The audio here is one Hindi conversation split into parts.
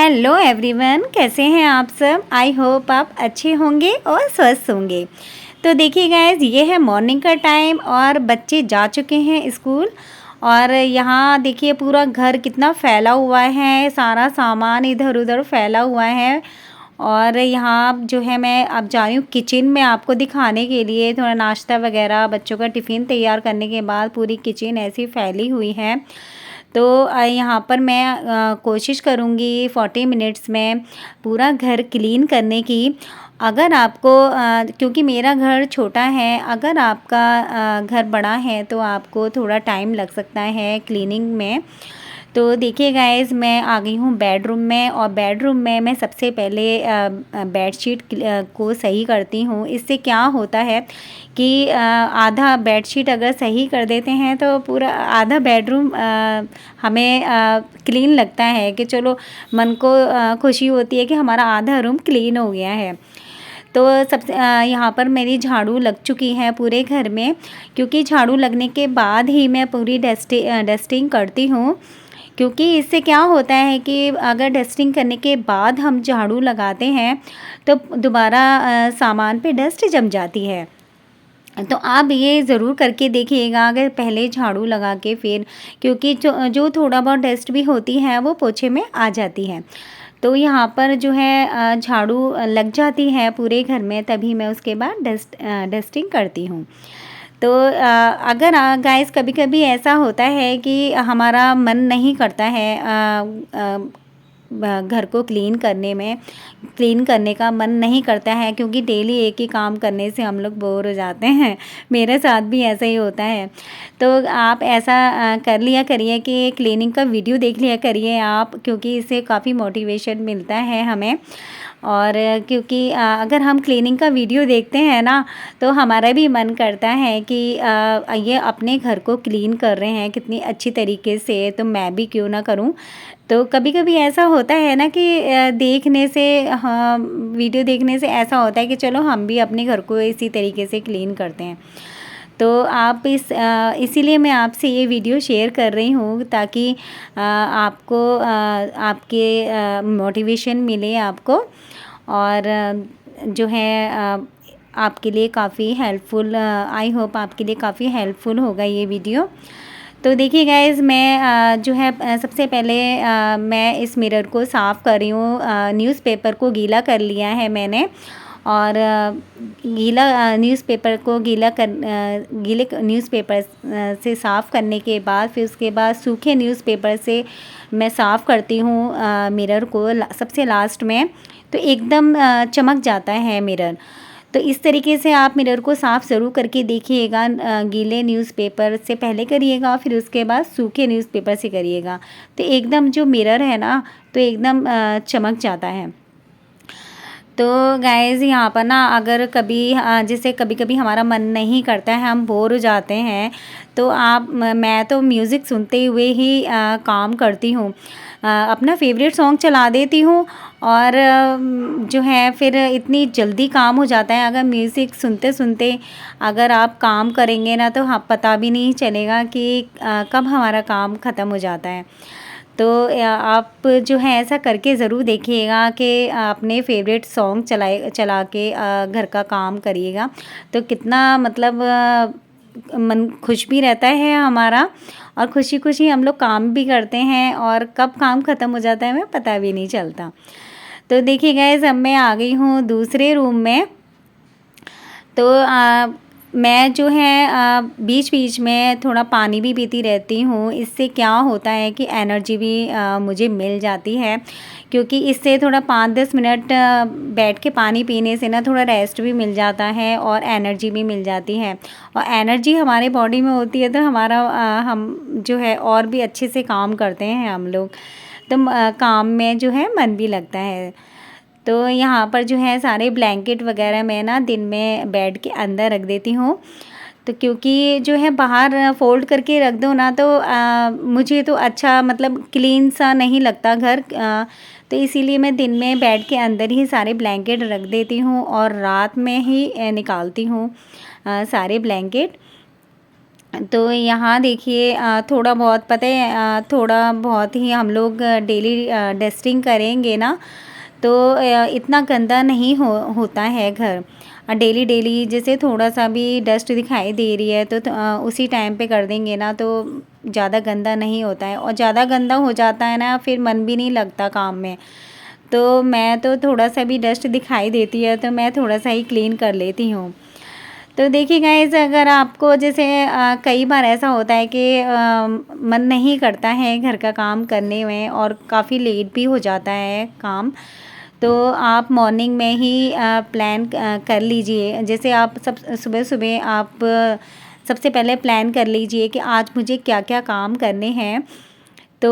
हेलो एवरीवन, कैसे हैं आप सब। आई होप आप अच्छे होंगे और स्वस्थ होंगे। तो देखिए गाइस, ये है मॉर्निंग का टाइम और बच्चे जा चुके हैं स्कूल। और यहाँ देखिए पूरा घर कितना फैला हुआ है, सारा सामान इधर उधर फैला हुआ है। और यहाँ जो है मैं अब जा रही हूँ किचन में आपको दिखाने के लिए, थोड़ा नाश्ता वगैरह बच्चों का टिफ़िन तैयार करने के बाद पूरी किचन ऐसी फैली हुई है। तो यहाँ पर मैं कोशिश करूँगी 40 मिनट्स में पूरा घर क्लीन करने की। अगर आपको क्योंकि मेरा घर छोटा है, अगर आपका घर बड़ा है तो आपको थोड़ा टाइम लग सकता है क्लीनिंग में। तो देखिए गाइस, मैं आ गई हूँ बेडरूम में, और बेडरूम में मैं सबसे पहले बेडशीट को सही करती हूँ। इससे क्या होता है कि आधा बेडशीट अगर सही कर देते हैं तो पूरा आधा बेडरूम हमें क्लीन लगता है कि चलो मन को खुशी होती है कि हमारा आधा रूम क्लीन हो गया है। तो सबसे यहाँ पर मेरी झाड़ू लग चुकी है पूरे घर में, क्योंकि झाड़ू लगने के बाद ही मैं पूरी डस्टिंग करती हूँ। क्योंकि इससे क्या होता है कि अगर डस्टिंग करने के बाद हम झाड़ू लगाते हैं तो दोबारा सामान पे डस्ट जम जाती है। तो आप ये ज़रूर करके देखिएगा, अगर पहले झाड़ू लगा के फिर, क्योंकि जो थोड़ा बहुत डस्ट भी होती है वो पोछे में आ जाती है। तो यहाँ पर जो है झाड़ू लग जाती है पूरे घर में, तभी मैं उसके बाद डस्टिंग करती हूँ। तो अगर गाइस कभी-कभी ऐसा होता है कि हमारा मन नहीं करता है घर को क्लीन करने का मन नहीं करता है, क्योंकि डेली एक ही काम करने से हम लोग बोर हो जाते हैं। मेरे साथ भी ऐसा ही होता है। तो आप ऐसा कर लिया करिए कि क्लीनिंग का वीडियो देख लिया करिए आप, क्योंकि इससे काफ़ी मोटिवेशन मिलता है हमें। और क्योंकि अगर हम क्लीनिंग का वीडियो देखते हैं ना, तो हमारा भी मन करता है कि ये अपने घर को क्लीन कर रहे हैं कितनी अच्छी तरीके से, तो मैं भी क्यों ना करूं। तो कभी-कभी ऐसा होता है ना कि देखने से, हाँ, वीडियो देखने से ऐसा होता है कि चलो हम भी अपने घर को इसी तरीके से क्लीन करते हैं। तो आप इसीलिए मैं आपसे ये वीडियो शेयर कर रही हूँ, ताकि आपको आपके मोटिवेशन मिले आपको। और जो है आपके लिए काफ़ी हेल्पफुल, आई होप आपके लिए काफ़ी हेल्पफुल होगा ये वीडियो। तो देखिए गाइज़, मैं जो है सबसे पहले मैं इस मिरर को साफ़ कर रही हूँ। न्यूज़पेपर को गीला कर लिया है मैंने, और गीले न्यूज़पेपर से साफ़ करने के बाद फिर उसके बाद सूखे न्यूज़पेपर से मैं साफ़ करती हूँ मिरर को सबसे लास्ट में, तो एकदम चमक जाता है मिरर। तो इस तरीके से आप मिरर को साफ़ ज़रूर करके देखिएगा। गीले न्यूज़पेपर से पहले करिएगा, फिर उसके बाद सूखे न्यूज़पेपर से करिएगा, तो एकदम जो मिरर है ना, तो एकदम चमक जाता है। तो गाइज़, यहाँ पर ना अगर कभी जैसे कभी-कभी हमारा मन नहीं करता है, हम बोर हो जाते हैं, तो मैं तो म्यूज़िक सुनते हुए ही काम करती हूँ। अपना फ़ेवरेट सॉन्ग चला देती हूँ, और जो है फिर इतनी जल्दी काम हो जाता है। अगर म्यूज़िक सुनते-सुनते अगर आप काम करेंगे ना, तो हाँ, पता भी नहीं चलेगा कि कब हमारा काम ख़त्म हो जाता है। तो आप जो है ऐसा करके ज़रूर देखिएगा कि अपने फेवरेट सॉन्ग चला के घर का काम करिएगा, तो कितना मतलब मन खुश भी रहता है हमारा, और खुशी-खुशी हम लोग काम भी करते हैं, और कब काम ख़त्म हो जाता है हमें पता भी नहीं चलता। तो देखिए गाइज़, अब मैं आ गई हूँ दूसरे रूम में। तो मैं जो है बीच-बीच में थोड़ा पानी भी पीती रहती हूँ। इससे क्या होता है कि एनर्जी भी मुझे मिल जाती है, क्योंकि इससे थोड़ा 5-10 मिनट बैठ के पानी पीने से ना थोड़ा रेस्ट भी मिल जाता है और एनर्जी भी मिल जाती है। और एनर्जी हमारे बॉडी में होती है तो हमारा हम जो है और भी अच्छे से काम करते हैं हम लोग। तो काम में जो है मन भी लगता है। तो यहाँ पर जो है सारे ब्लैंकेट वगैरह मैं ना दिन में बेड के अंदर रख देती हूँ। तो क्योंकि जो है बाहर फ़ोल्ड करके रख दो ना, तो मुझे तो अच्छा मतलब क्लीन सा नहीं लगता घर। तो इसीलिए मैं दिन में बेड के अंदर ही सारे ब्लैंकेट रख देती हूँ, और रात में ही निकालती हूँ सारे ब्लैंकेट। तो यहाँ देखिए थोड़ा बहुत पता है थोड़ा बहुत ही हम लोग डेली डस्टिंग करेंगे ना, तो इतना गंदा नहीं होता है घर। डेली डेली जैसे थोड़ा सा भी डस्ट दिखाई दे रही है तो उसी टाइम पे कर देंगे ना, तो ज़्यादा गंदा नहीं होता है। और ज़्यादा गंदा हो जाता है ना, फिर मन भी नहीं लगता काम में। तो मैं तो थोड़ा सा भी डस्ट दिखाई देती है तो मैं थोड़ा सा ही क्लीन कर लेती हूँ। तो देखिए गाइज़, अगर आपको जैसे कई बार ऐसा होता है कि मन नहीं करता है घर का काम करने में और काफ़ी लेट भी हो जाता है काम, तो आप मॉर्निंग में ही प्लान कर लीजिए। जैसे आप सब सुबह-सुबह आप सबसे पहले प्लान कर लीजिए कि आज मुझे क्या-क्या काम करने हैं। तो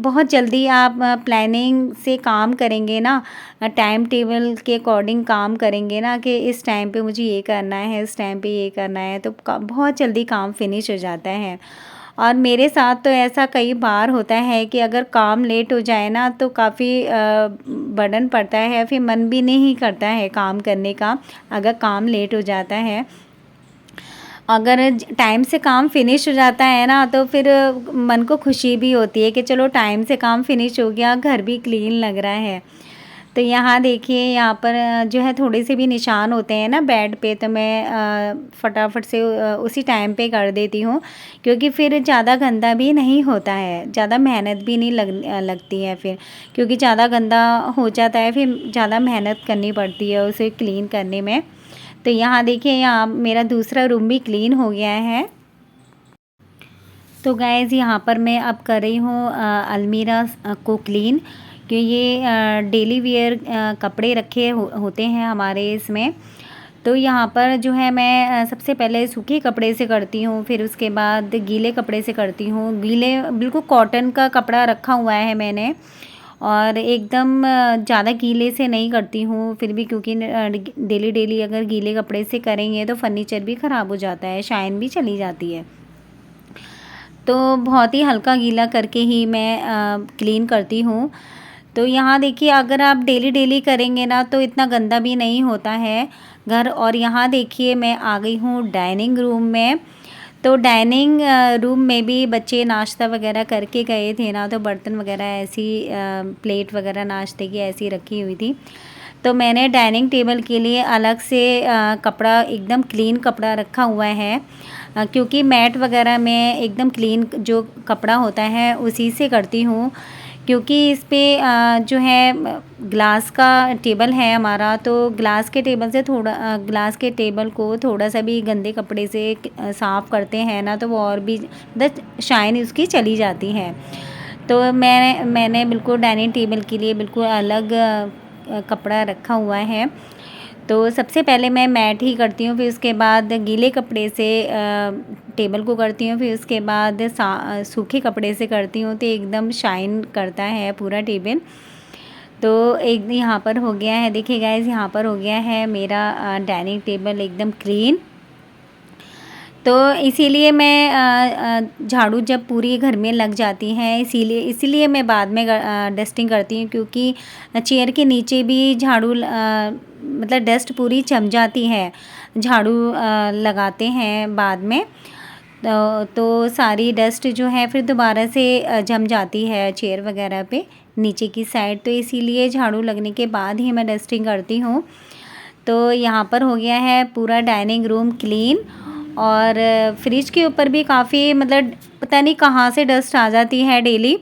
बहुत जल्दी आप प्लानिंग से काम करेंगे ना, टाइम टेबल के अकॉर्डिंग काम करेंगे ना कि इस टाइम पे मुझे ये करना है, इस टाइम पे ये करना है, तो बहुत जल्दी काम फिनिश हो जाता है। और मेरे साथ तो ऐसा कई बार होता है कि अगर काम लेट हो जाए ना तो काफ़ी बर्डन पड़ता है, फिर मन भी नहीं करता है काम करने का अगर काम लेट हो जाता है। अगर टाइम से काम फिनिश हो जाता है ना, तो फिर मन को खुशी भी होती है कि चलो टाइम से काम फिनिश हो गया, घर भी क्लीन लग रहा है। तो यहाँ देखिए, यहाँ पर जो है थोड़े से भी निशान होते हैं ना बेड पे, तो मैं फटाफट से उसी टाइम पे कर देती हूँ, क्योंकि फिर ज़्यादा गंदा भी नहीं होता है, ज़्यादा मेहनत भी नहीं लगती है फिर, क्योंकि ज़्यादा गंदा हो जाता है फिर ज़्यादा मेहनत करनी पड़ती है उसे क्लीन करने में। तो यहाँ देखिए, यहाँ मेरा दूसरा रूम भी क्लीन हो गया है। तो गाइज़, यहाँ पर मैं अब कर रही हूँ अलमीरा को क्लीन, कि ये डेली वियर कपड़े रखे होते हैं हमारे इसमें। तो यहाँ पर जो है मैं सबसे पहले सूखे कपड़े से करती हूँ, फिर उसके बाद गीले कपड़े से करती हूँ। गीले बिल्कुल कॉटन का कपड़ा रखा हुआ है मैंने, और एकदम ज़्यादा गीले से नहीं करती हूँ फिर भी, क्योंकि डेली डेली अगर गीले कपड़े से करेंगे तो फर्नीचर भी ख़राब हो जाता है, शाइन भी चली जाती है। तो बहुत ही हल्का गीला करके ही मैं क्लीन करती हूँ। तो यहाँ देखिए, अगर आप डेली डेली करेंगे ना तो इतना गंदा भी नहीं होता है घर। और यहाँ देखिए, मैं आ गई हूँ डाइनिंग रूम में। तो डाइनिंग रूम में भी बच्चे नाश्ता वगैरह करके गए थे ना, तो बर्तन वगैरह ऐसी प्लेट वगैरह नाश्ते की ऐसी रखी हुई थी। तो मैंने डाइनिंग टेबल के लिए अलग से कपड़ा, एकदम क्लीन कपड़ा रखा हुआ है, क्योंकि मैट वगैरह में एकदम क्लीन जो कपड़ा होता है उसी से करती हूँ। क्योंकि इस पे जो है ग्लास का टेबल है हमारा, तो ग्लास के टेबल से थोड़ा ग्लास के टेबल को थोड़ा सा भी गंदे कपड़े से साफ़ करते हैं ना, तो वो और भी शाइन उसकी चली जाती है। तो मैंने बिल्कुल डाइनिंग टेबल के लिए बिल्कुल अलग कपड़ा रखा हुआ है। तो सबसे पहले मैं मैट ही करती हूँ, फिर उसके बाद गीले कपड़े से टेबल को करती हूँ, फिर उसके बाद सूखे कपड़े से करती हूँ, तो एकदम शाइन करता है पूरा टेबल। तो एक यहाँ पर हो गया है, देखिए गाइस, यहाँ पर हो गया है मेरा डाइनिंग टेबल एकदम क्लीन। तो इसीलिए मैं झाड़ू जब पूरी घर में लग जाती है, इसीलिए मैं बाद में डस्टिंग करती हूँ, क्योंकि चेयर के नीचे भी झाड़ू मतलब डस्ट पूरी जम जाती है, झाड़ू लगाते हैं बाद में। तो सारी डस्ट जो है फिर दोबारा से जम जाती है चेयर वगैरह पे नीचे की साइड, तो इसीलिए झाड़ू लगने के बाद ही मैं डस्टिंग करती हूँ। तो यहाँ पर हो गया है पूरा डाइनिंग रूम क्लीन। और फ्रिज के ऊपर भी काफ़ी, मतलब पता नहीं कहाँ से डस्ट आ जाती है डेली।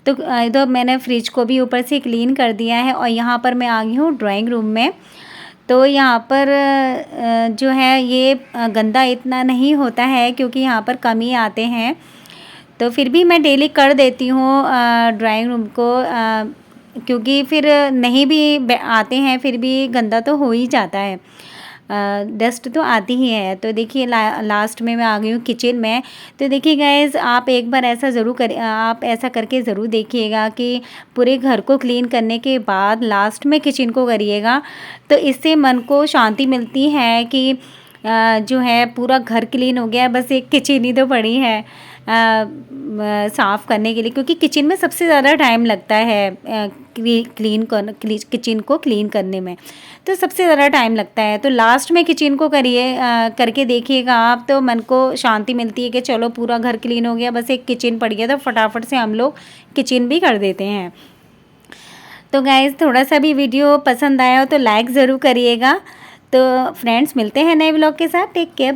तो इधर मैंने फ्रिज को भी ऊपर से क्लीन कर दिया है। और यहाँ पर मैं आ गई हूँ ड्राइंग रूम में। तो यहाँ पर जो है ये गंदा इतना नहीं होता है, क्योंकि यहाँ पर कम ही आते हैं, तो फिर भी मैं डेली कर देती हूँ ड्राइंग रूम को, क्योंकि फिर नहीं भी आते हैं फिर भी गंदा तो हो ही जाता है, डस्ट तो आती ही है। तो देखिए लास्ट में मैं आ गई हूँ किचन में। तो देखिए गाइस, आप एक बार ऐसा ज़रूर करें, आप ऐसा करके ज़रूर देखिएगा कि पूरे घर को क्लीन करने के बाद लास्ट में किचन को करिएगा, तो इससे मन को शांति मिलती है कि जो है पूरा घर क्लीन हो गया है, बस एक किचन ही तो पड़ी है। साफ़ करने के लिए, क्योंकि किचन में सबसे ज़्यादा टाइम लगता है किचन को क्लीन करने में, तो सबसे ज़्यादा टाइम लगता है। तो लास्ट में किचन को करिए, करके देखिएगा आप, तो मन को शांति मिलती है कि चलो पूरा घर क्लीन हो गया, बस एक किचन पड़ गया, तो फटाफट से हम लोग किचन भी कर देते हैं। तो गाइज़, थोड़ा सा भी वीडियो पसंद आया हो तो लाइक ज़रूर करिएगा। तो फ्रेंड्स, मिलते हैं नए व्लॉग के साथ। Take care.